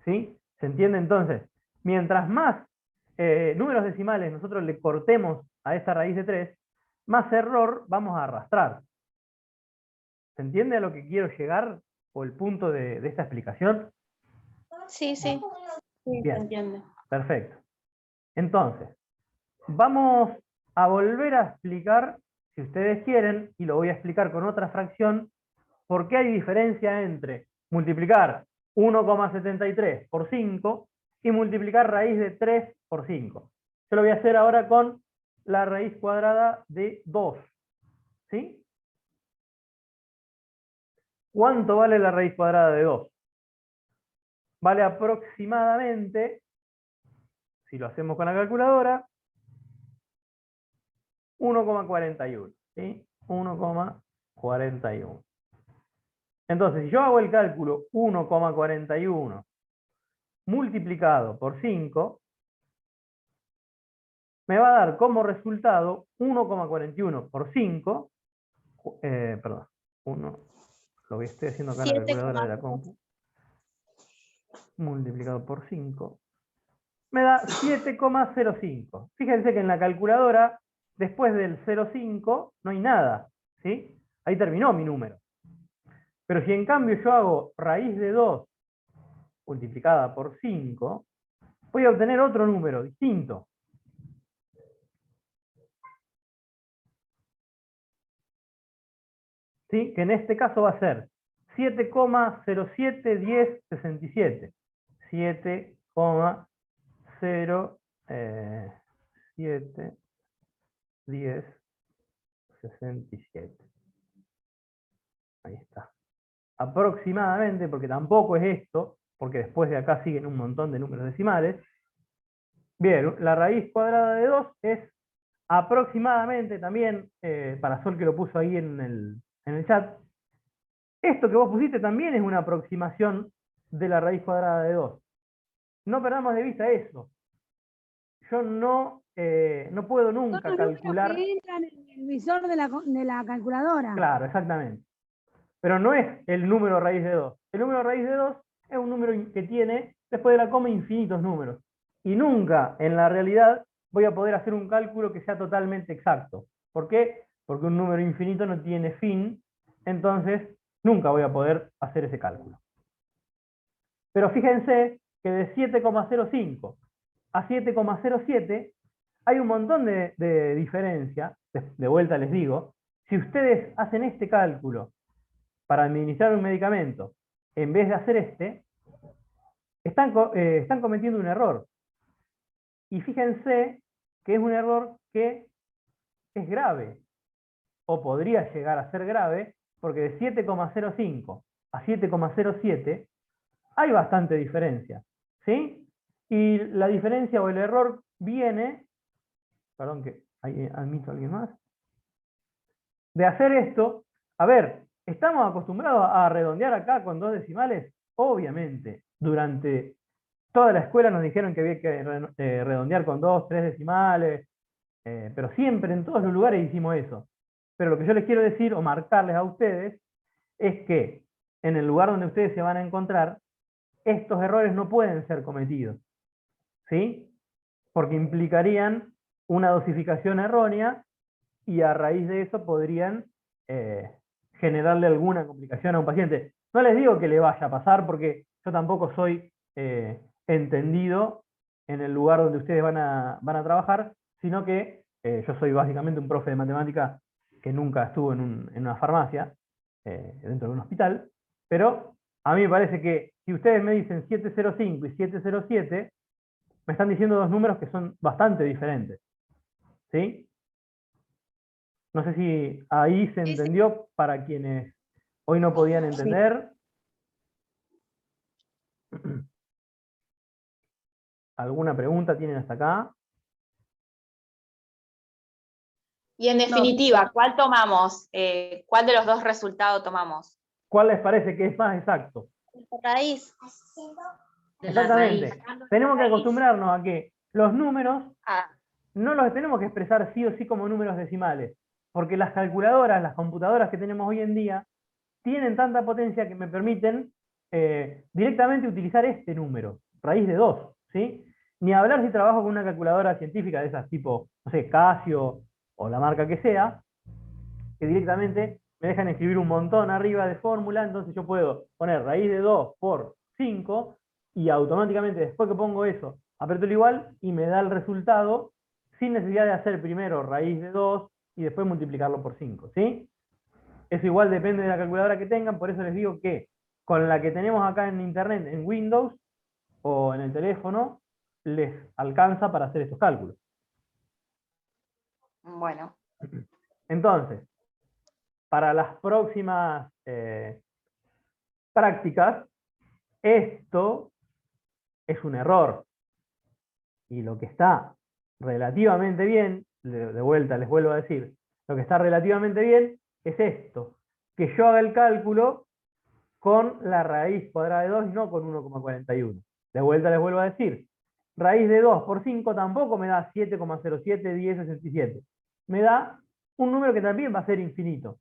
¿Sí? ¿Se entiende entonces? Mientras más números decimales nosotros le cortemos a esta raíz de 3, más error vamos a arrastrar. ¿Se entiende a lo que quiero llegar o el punto de esta explicación? Sí, sí. Sí, se Bien. entiende. Perfecto. Entonces, vamos a volver a explicar, si ustedes quieren, y lo voy a explicar con otra fracción, por qué hay diferencia entre multiplicar 1,73 por 5 y multiplicar raíz de 3 por 5. Yo lo voy a hacer ahora con la raíz cuadrada de 2. ¿Sí? ¿Cuánto vale la raíz cuadrada de 2? Vale aproximadamente, si lo hacemos con la calculadora, 1,41. ¿Sí? 1,41. Entonces, si yo hago el cálculo 1,41 multiplicado por 5, me va a dar como resultado 1,41 por 5, perdón, lo que estoy haciendo acá en la calculadora de la compu, multiplicado por 5, me da 7,05. Fíjense que en la calculadora, después del 0,5, no hay nada, ¿sí? Ahí terminó mi número. Pero si en cambio yo hago raíz de 2 multiplicada por 5, voy a obtener otro número distinto. ¿Sí? Que en este caso va a ser 7,071067. 7,071067. Ahí está. Aproximadamente, porque tampoco es esto, porque después de acá siguen un montón de números decimales. Bien, la raíz cuadrada de 2 es aproximadamente también, para Sol que lo puso ahí en el chat, esto que vos pusiste también es una aproximación de la raíz cuadrada de 2. No perdamos de vista eso. Yo no puedo nunca Son los números calcular... que entran en el visor de la calculadora. Claro, exactamente. Pero no es el número raíz de 2. El número raíz de 2 es un número que tiene, después de la coma, infinitos números. Y nunca, en la realidad, voy a poder hacer un cálculo que sea totalmente exacto. ¿Por qué? Porque un número infinito no tiene fin, entonces nunca voy a poder hacer ese cálculo. Pero fíjense que de 7,05 a 7,07 hay un montón de diferencia. De vuelta les digo, si ustedes hacen este cálculo para administrar un medicamento, en vez de hacer están cometiendo un error. Y fíjense que es un error que es grave, o podría llegar a ser grave, porque de 7,05 a 7,07 hay bastante diferencia, ¿sí? Y la diferencia o el error viene, perdón que ahí admito a alguien más, de hacer esto. A ver, ¿estamos acostumbrados a redondear acá con 2 decimales? Obviamente, durante toda la escuela nos dijeron que había que redondear con 2, 3 decimales, pero siempre en todos los lugares hicimos eso. Pero lo que yo les quiero decir o marcarles a ustedes es que en el lugar donde ustedes se van a encontrar, estos errores no pueden ser cometidos, ¿sí? Porque implicarían una dosificación errónea y a raíz de eso podrían generarle alguna complicación a un paciente. No les digo que le vaya a pasar porque yo tampoco soy entendido en el lugar donde ustedes van a trabajar, sino que yo soy básicamente un profe de matemática que nunca estuvo en una farmacia, dentro de un hospital, pero a mí me parece que si ustedes me dicen 705 y 707, me están diciendo dos números que son bastante diferentes. ¿Sí? No sé si ahí se entendió para quienes hoy no podían entender. ¿Alguna pregunta tienen hasta acá? Y en definitiva, ¿cuál tomamos? ¿Cuál de los dos resultados tomamos? ¿Cuál les parece que es más exacto? Raíz. Exactamente. Tenemos que acostumbrarnos a que los números no los tenemos que expresar sí o sí como números decimales, porque las calculadoras, las computadoras que tenemos hoy en día, tienen tanta potencia que me permiten directamente utilizar este número, raíz de 2, ¿sí? Ni hablar si trabajo con una calculadora científica de esas tipo, no sé, Casio o la marca que sea, que directamente me dejan escribir un montón arriba de fórmula, entonces yo puedo poner raíz de 2 por 5 y automáticamente después que pongo eso, aprieto el igual y me da el resultado sin necesidad de hacer primero raíz de 2 y después multiplicarlo por 5, ¿sí? Eso igual depende de la calculadora que tengan, por eso les digo que con la que tenemos acá en internet, en Windows o en el teléfono, les alcanza para hacer estos cálculos. Bueno, Entonces, para las próximas prácticas, esto es un error. Y lo que está relativamente bien, de vuelta les vuelvo a decir, lo que está relativamente bien es esto, que yo haga el cálculo con la raíz cuadrada de 2 y no con 1,41. De vuelta les vuelvo a decir, raíz de 2 por 5 tampoco me da 7,071067. Me da un número que también va a ser infinito.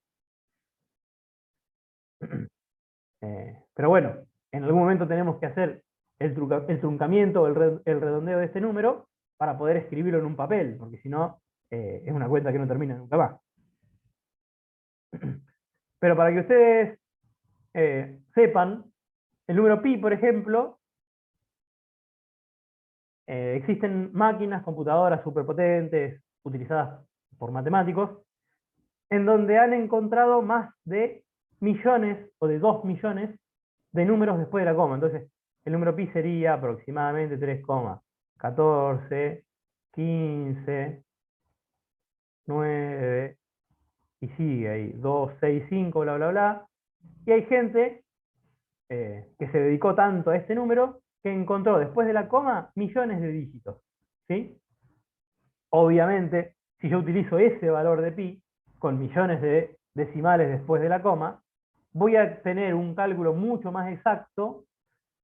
Pero bueno, en algún momento tenemos que hacer el truncamiento o el redondeo de este número para poder escribirlo en un papel, porque si no, es una cuenta que no termina nunca más. Pero para que ustedes sepan, el número pi, por ejemplo, existen máquinas, computadoras superpotentes utilizadas por matemáticos, en donde han encontrado más de millones o de 2 millones de números después de la coma. Entonces, el número pi sería aproximadamente 3,14, 15, 9, y sigue ahí, 2, 6, 5, bla, bla, bla. Y hay gente que se dedicó tanto a este número que encontró después de la coma millones de dígitos, ¿sí? Obviamente, si yo utilizo ese valor de pi con millones de decimales después de la coma, voy a tener un cálculo mucho más exacto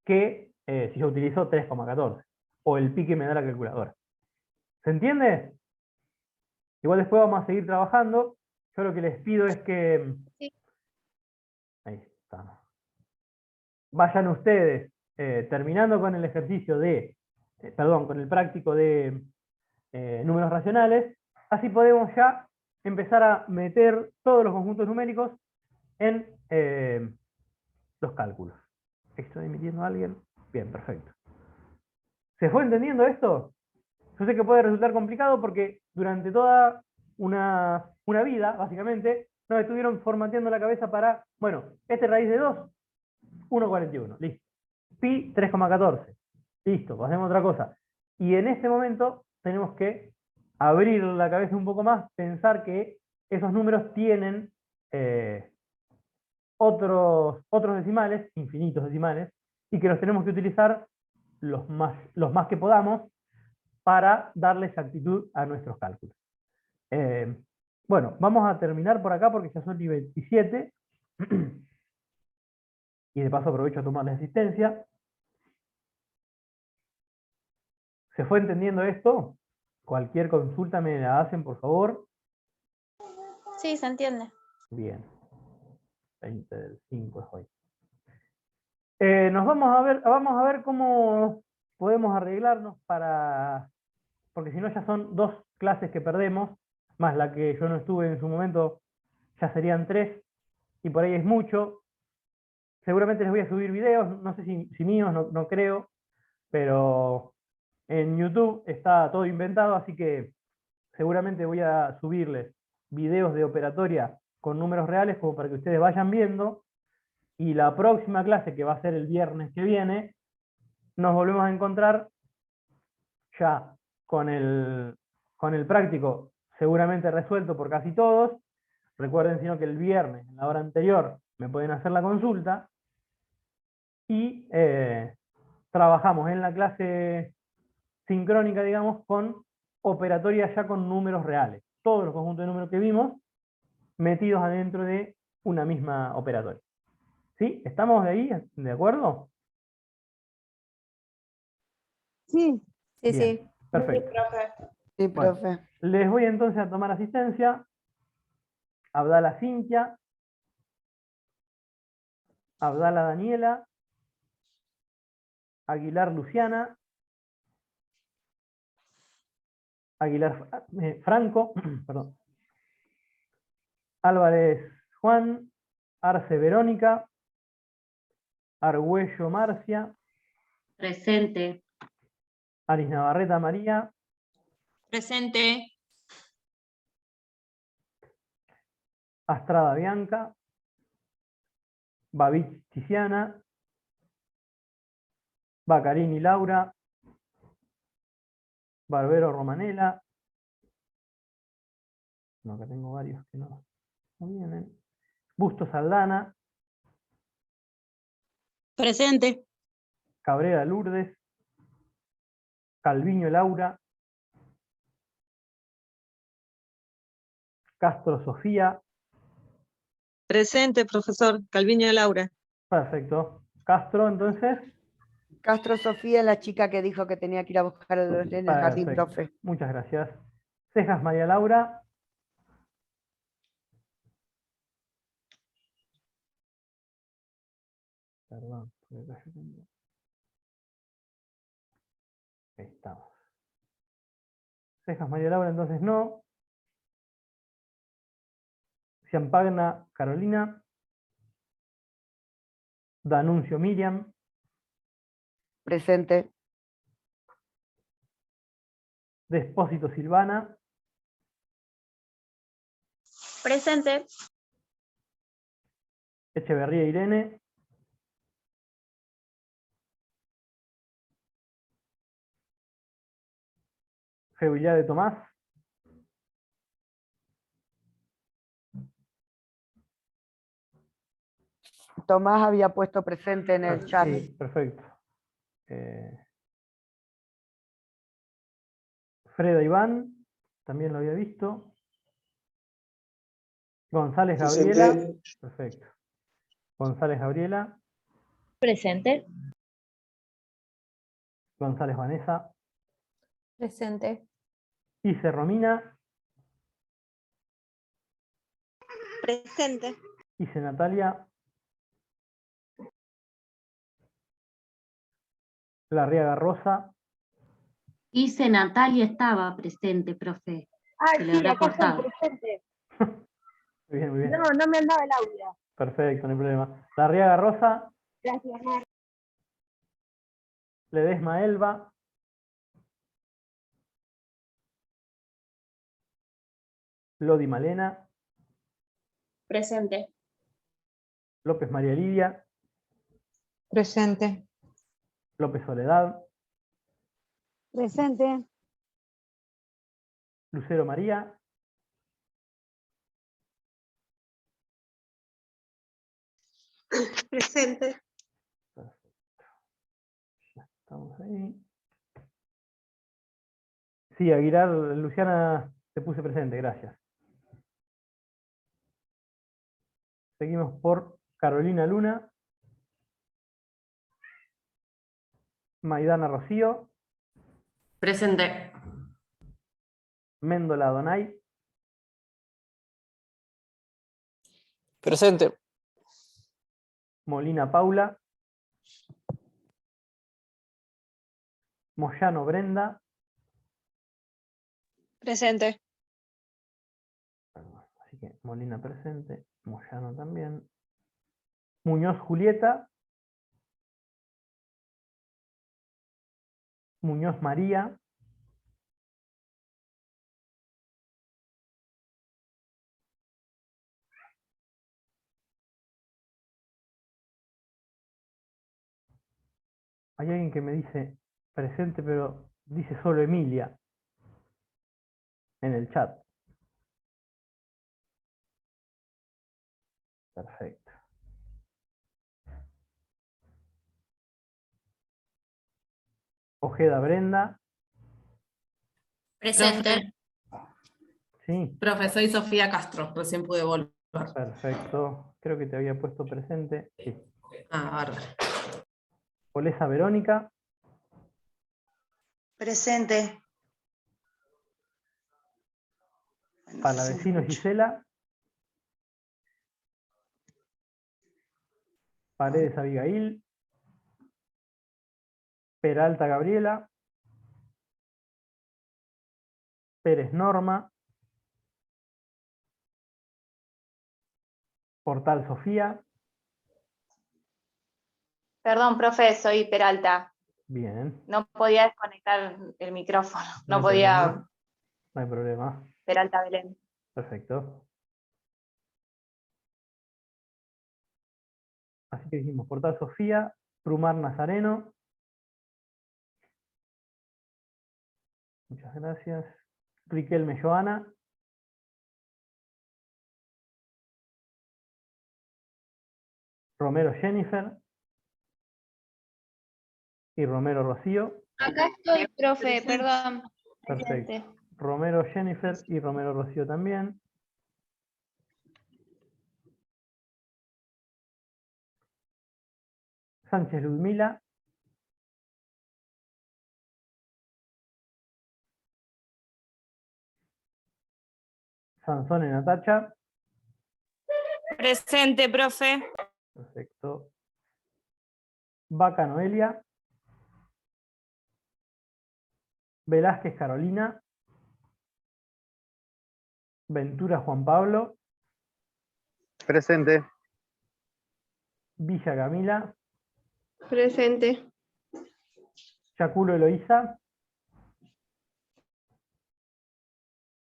que si yo utilizo 3,14 o el pi que me da la calculadora. ¿Se entiende? Igual después vamos a seguir trabajando. Yo lo que les pido es que... Sí. Ahí estamos. Vayan ustedes terminando con el ejercicio de... perdón, con el práctico de números racionales. Así podemos ya empezar a meter todos los conjuntos numéricos en los cálculos. ¿Estoy emitiendo a alguien? Bien, perfecto. ¿Se fue entendiendo esto? Yo sé que puede resultar complicado porque durante toda una vida, básicamente, nos estuvieron formateando la cabeza para, bueno, este raíz de 2, 1,41, listo. Pi, 3,14, listo, pasemos a otra cosa. Y en este momento tenemos que abrir la cabeza un poco más, pensar que esos números tienen otros decimales, infinitos decimales, y que los tenemos que utilizar los más que podamos para darle exactitud a nuestros cálculos. Bueno, vamos a terminar por acá porque ya son 27. Y de paso aprovecho a tomar la asistencia. ¿Se fue entendiendo esto? Cualquier consulta me la hacen, por favor. Sí, se entiende. Bien. 20 del 5 es hoy. Vamos a ver cómo podemos arreglarnos para... Porque si no ya son 2 clases que perdemos, más la que yo no estuve en su momento, ya serían 3, y por ahí es mucho. Seguramente les voy a subir videos, no sé si míos, no creo, pero en YouTube está todo inventado, así que seguramente voy a subirles videos de operatoria con números reales como para que ustedes vayan viendo, y la próxima clase, que va a ser el viernes que viene, nos volvemos a encontrar ya con el práctico seguramente resuelto por casi todos. Recuerden, sino que el viernes, en la hora anterior, me pueden hacer la consulta, y trabajamos en la clase sincrónica, digamos, con operatoria ya con números reales. Todos los conjuntos de números que vimos metidos adentro de una misma operatoria. ¿Sí? ¿Estamos de ahí? ¿De acuerdo? Sí. Sí, Bien, sí. perfecto. Sí, Bueno, profe. les voy entonces a tomar asistencia. Abdala Cintia, Abdala Daniela, Aguilar Luciana, Aguilar Franco, perdón, Álvarez Juan, Arce Verónica, Argüello Marcia, Presente. Aris Navarreta María, Presente. Astrada Bianca, Babich Tiziana, Baccarini Laura, Barbero Romanela. No, acá tengo varios que no vienen. Bustos Aldana, Presente. Cabrera Lourdes, Calviño Laura, Castro Sofía. Presente, profesor. Calviño Laura. Perfecto. Castro, entonces. Castro Sofía, la chica que dijo que tenía que ir a buscar a los nenes al jardín, Perfecto. profe. Muchas gracias. Cejas María Laura. Perdón, porque acá yo tengo. Ahí estamos. Cejas María Laura, entonces no. Ciampagna Carolina. Danuncio Miriam. Presente. Despósito Silvana. Presente. Echeverría Irene. Feuillá de Tomás. Tomás había puesto presente en el chat. Sí, perfecto. Freda Iván, también lo había visto. González Gabriela. Perfecto. González Gabriela. Presente. González Vanessa. Presente. Ice Romina. Presente. Ice Natalia. Larriaga Rosa. Dice Natalia estaba presente, profe. Ah, Se le sí, habrá acá estoy cortado. presente. Muy bien, muy bien. No me andaba el audio. Perfecto, no hay problema. Larriaga Rosa. Gracias, Mar. Ledesma Elba. Lodi Malena. Presente. López María Lidia. Presente. López Soledad. Presente. Lucero María. Presente. Perfecto. Ya estamos ahí. Sí, Aguilar, Luciana, te puse presente, gracias. Seguimos por Carolina Luna. Maidana Rocío. Presente. Méndola Donay. Presente. Molina Paula. Moyano Brenda. Presente. Así que Molina presente. Moyano también. Muñoz Julieta. Muñoz María. Hay alguien que me dice presente, pero dice solo Emilia en el chat. Perfecto. Ojeda Brenda. Presente. Sí. Profe, soy Sofía Castro, recién pude volver. Perfecto. Creo que te había puesto presente. Sí. Ah, bárbaro. Olesa Verónica. Presente. Palavecino Gisela. Paredes Abigail. Peralta Gabriela. Pérez Norma. Portal Sofía. Perdón, profe, soy Peralta. Bien. No podía desconectar el micrófono. No No hay podía. problema. No hay problema. Peralta Belén. Perfecto. Así que dijimos Portal Sofía, Prumar Nazareno. Muchas gracias. Riquelme Joana. Romero Jennifer. Y Romero Rocío. Acá estoy, profe, perdón. Perfecto. Romero Jennifer y Romero Rocío también. Sánchez Ludmila. Sansone Natacha. Presente, profe. Perfecto. Vaca Noelia. Velázquez Carolina. Ventura Juan Pablo. Presente. Villa Camila. Presente. Chaculo Eloísa.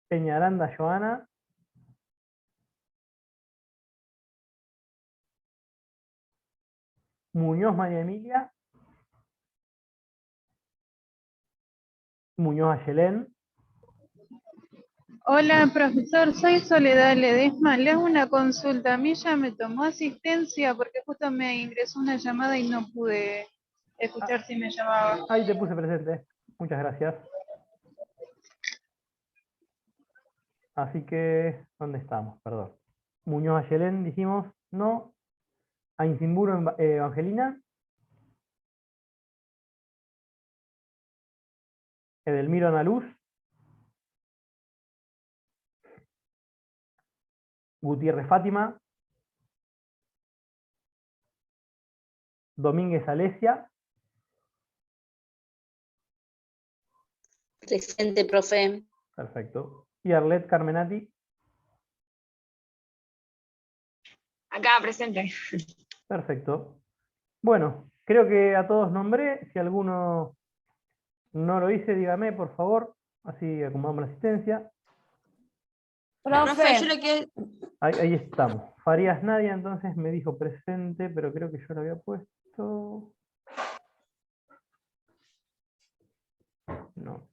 Peñaranda Joana. Muñoz María Emilia. Muñoz Ayelén. Hola, profesor, soy Soledad Ledesma. Le hago una consulta. A mí ya me tomó asistencia porque justo me ingresó una llamada y no pude escuchar si me llamaba. Ahí te puse presente. Muchas gracias. Así que, ¿dónde estamos? Perdón. Muñoz Ayelén, dijimos, no. Ainsimburo Evangelina. Edelmiro Ana Luz. Gutiérrez Fátima. Domínguez Alesia. Presente, profe. Perfecto. Y Arlet Carmenati. Acá, presente. Perfecto. Bueno, creo que a todos nombré. Si alguno no lo hice, dígame, por favor. Así acomodamos la asistencia. Profe, yo le quiero... Ahí estamos. Farías Nadia entonces me dijo presente, pero creo que yo lo había puesto. No.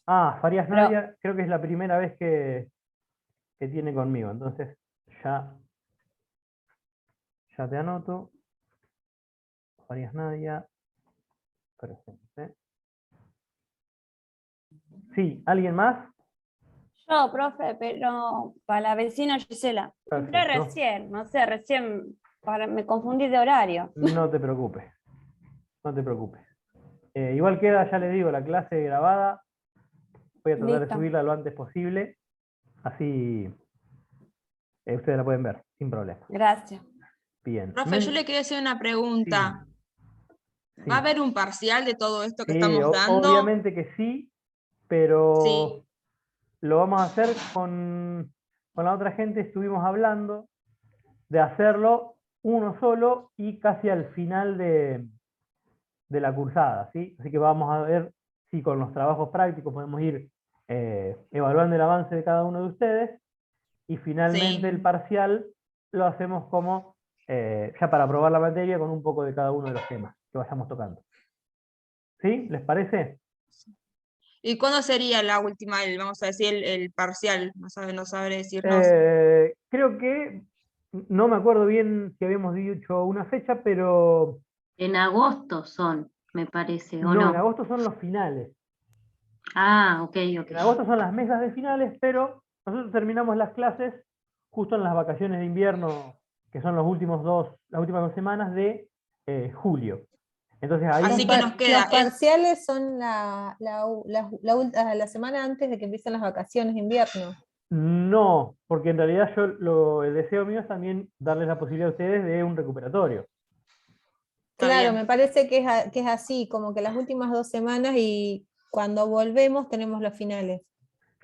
Ah, Farías Nadia, creo que es la primera vez que tiene conmigo, entonces ya te anoto. Farías Nadia, presente. Sí, ¿alguien más? Yo, profe, pero para la vecina Gisela. Entré Perfecto. recién, no sé, me confundí de horario. No te preocupes, no te preocupes. Igual queda, ya les digo, la clase grabada. Voy a tratar de Listo. subirla lo antes posible, así ustedes la pueden ver, sin problema. Gracias. Bien. Profe, yo le quería hacer una pregunta. Sí. ¿Va a haber un parcial de todo esto que Sí, estamos dando? obviamente que sí, pero Sí. lo vamos a hacer con la otra gente. Estuvimos hablando de hacerlo uno solo y casi al final de la cursada, ¿sí? Así que vamos a ver si con los trabajos prácticos podemos ir evaluando el avance de cada uno de ustedes y finalmente Sí. el parcial lo hacemos como ya para aprobar la materia con un poco de cada uno de los temas que vayamos tocando. ¿Sí? ¿Les parece? ¿Y cuándo sería la última, vamos a decir, el parcial? No sabe decirnos. Creo que, no me acuerdo bien si habíamos dicho una fecha, pero... En agosto son, me parece, ¿o No, no? en agosto son los finales. Ah, ok. En agosto son las mesas de finales, pero nosotros terminamos las clases justo en las vacaciones de invierno, que son las últimas 2 semanas de julio. Entonces ahí... Así que nos queda... Los parciales son la semana antes de que empiecen las vacaciones de invierno. No, porque en realidad el deseo mío es también darles la posibilidad a ustedes de un recuperatorio. Claro, me parece que es así, como que las últimas 2 semanas y cuando volvemos tenemos los finales.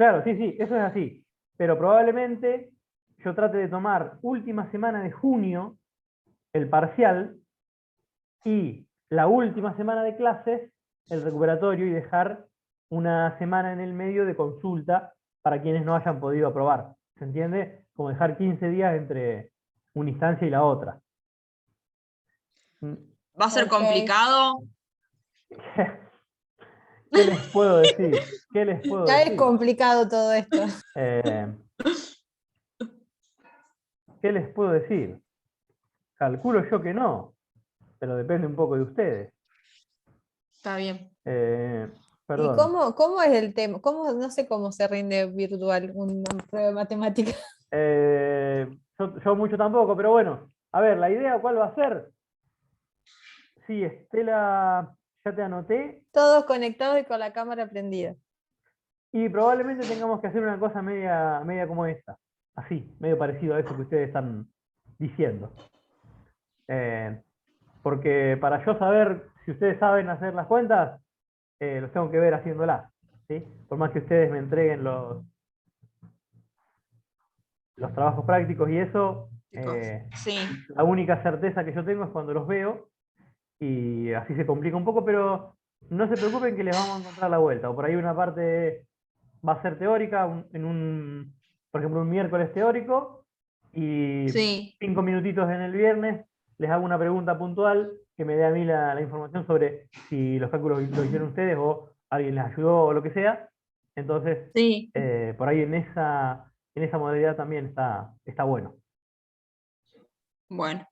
Claro, sí, sí, eso es así. Pero probablemente yo trate de tomar última semana de junio el parcial y la última semana de clases el recuperatorio y dejar una semana en el medio de consulta para quienes no hayan podido aprobar. ¿Se entiende? Como dejar 15 días entre una instancia y la otra. ¿Va a ser Ok. complicado? ¿Qué les puedo decir? ¿Qué les puedo Ya es decir? complicado todo esto. ¿Qué les puedo decir? Calculo yo que no, pero depende un poco de ustedes. Está bien. ¿Y Perdón. cómo es el tema? No sé cómo se rinde virtual una prueba de matemática. Yo mucho tampoco, pero bueno. A ver, la idea, ¿cuál va a ser? Sí, Estela, ya te anoté. Todos conectados y con la cámara prendida. Y probablemente tengamos que hacer una cosa media como esta. Así, medio parecido a eso que ustedes están diciendo. Porque para yo saber si ustedes saben hacer las cuentas, los tengo que ver haciéndolas. ¿Sí? Por más que ustedes me entreguen los trabajos prácticos y eso, Sí. la única certeza que yo tengo es cuando los veo y así se complica un poco, pero no se preocupen que les vamos a encontrar la vuelta. O por ahí una parte va a ser teórica, por ejemplo, un miércoles teórico y Sí. 5 minutitos en el viernes les hago una pregunta puntual que me dé a mí la información sobre si los cálculos los hicieron ustedes o alguien les ayudó o lo que sea. Entonces, Sí. por ahí en esa modalidad también está bueno. Bueno.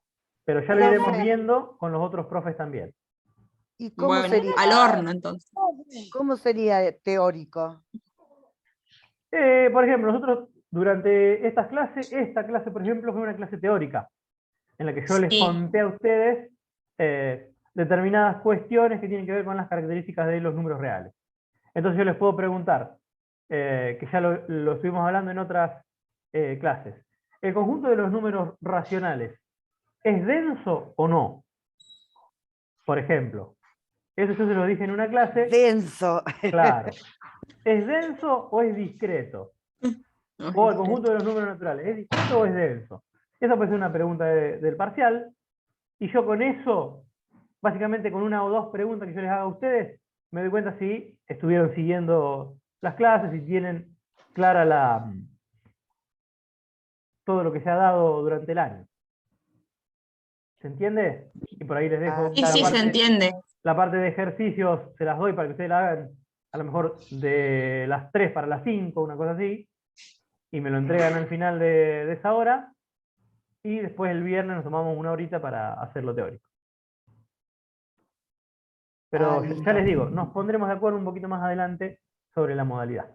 Pero ya lo iremos viendo con los otros profes también. ¿Y cómo Bueno, sería? al horno entonces. ¿Cómo sería teórico? Por ejemplo, nosotros durante esta clase, por ejemplo, fue una clase teórica, en la que yo les Sí. conté a ustedes determinadas cuestiones que tienen que ver con las características de los números reales. Entonces yo les puedo preguntar, que ya lo estuvimos hablando en otras clases, ¿el conjunto de los números racionales es denso o no? Por ejemplo, eso yo se lo dije en una clase. Denso. Claro. ¿Es denso o es discreto? O el conjunto de los números naturales, ¿es discreto o es denso? Esa puede ser una pregunta del parcial. Y yo con eso, básicamente con una o dos preguntas que yo les haga a ustedes, me doy cuenta si estuvieron siguiendo las clases, si tienen clara todo lo que se ha dado durante el año. ¿Se entiende? Y por ahí les dejo Sí, sí, se entiende. la parte de ejercicios, se las doy para que ustedes la hagan a lo mejor de las 3 para las 5, una cosa así, y me lo entregan al final de esa hora, y después el viernes nos tomamos una horita para hacerlo teórico. Pero ya les digo, nos pondremos de acuerdo un poquito más adelante sobre la modalidad.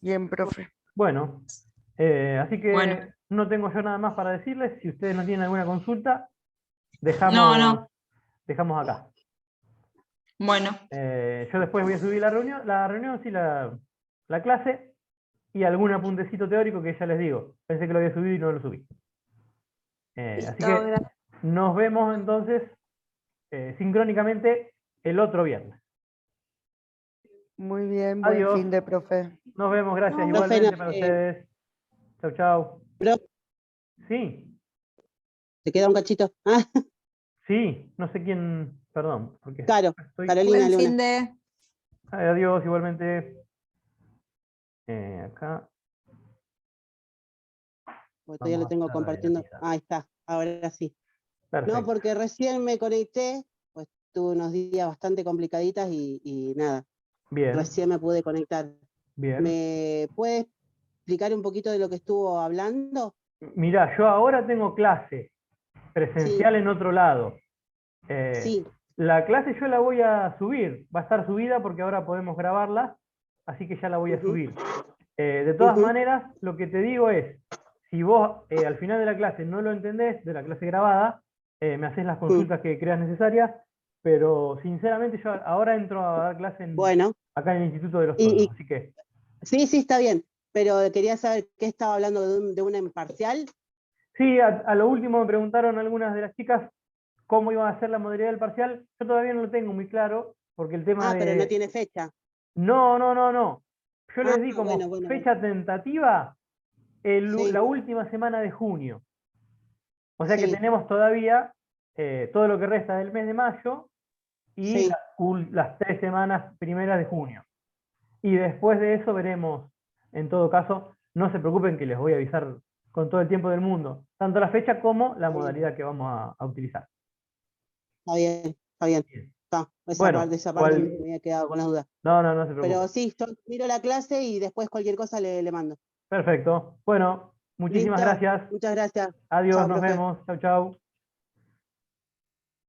Bien, profe. Bueno, así que no tengo yo nada más para decirles. Si ustedes no tienen alguna consulta, dejamos acá. Bueno. Yo después voy a subir la reunión, sí, la clase, y algún apuntecito teórico que ya les digo. Pensé que lo había subido y no lo subí. Así que nos vemos entonces sincrónicamente el otro viernes. Muy bien, Adiós. buen fin de, profe. Nos vemos, gracias No, igualmente profe, para ustedes. Chau, chau. Sí. ¿Te queda un cachito? Sí, no sé quién, perdón. Porque Claro, estoy... Carolina Buen Luna. fin de... Adiós, igualmente. Acá. Todavía lo tengo compartiendo. Ahí está, ahora sí. Perfecto. No, porque recién me conecté, pues tuve unos días bastante complicaditas y nada. Bien. Recién me pude conectar. Bien. ¿Me puedes explicar un poquito de lo que estuvo hablando? Mirá, yo ahora tengo clase presencial en otro lado. Sí. La clase yo la voy a subir, va a estar subida porque ahora podemos grabarla, así que ya la voy a subir. De todas maneras, lo que te digo es, si vos al final de la clase no lo entendés, de la clase grabada, me haces las consultas que creas necesarias, pero sinceramente yo ahora entro a dar clase acá en el Instituto de los Tornos, así que... Sí, está bien, pero quería saber qué estaba hablando de una imparcial. Sí, a lo último me preguntaron algunas de las chicas cómo iban a hacer la modalidad del parcial. Yo todavía no lo tengo muy claro, porque el tema pero no de... tiene fecha. No. Yo les di como bueno. fecha tentativa Sí. la última semana de junio. O sea que Sí. tenemos todavía todo lo que resta del mes de mayo y Sí. las 3 semanas primeras de junio. Y después de eso veremos, en todo caso, no se preocupen que les voy a avisar con todo el tiempo del mundo, tanto la fecha como la modalidad que vamos a utilizar. Está bien, está bien. Está, Bueno, esa parte me había quedado con las dudas. No se preocupen. Pero sí, yo miro la clase y después cualquier cosa le mando. Perfecto. Bueno, muchísimas Listo. gracias. Muchas gracias. Adiós, Chao, nos profe. vemos. Chau, chau.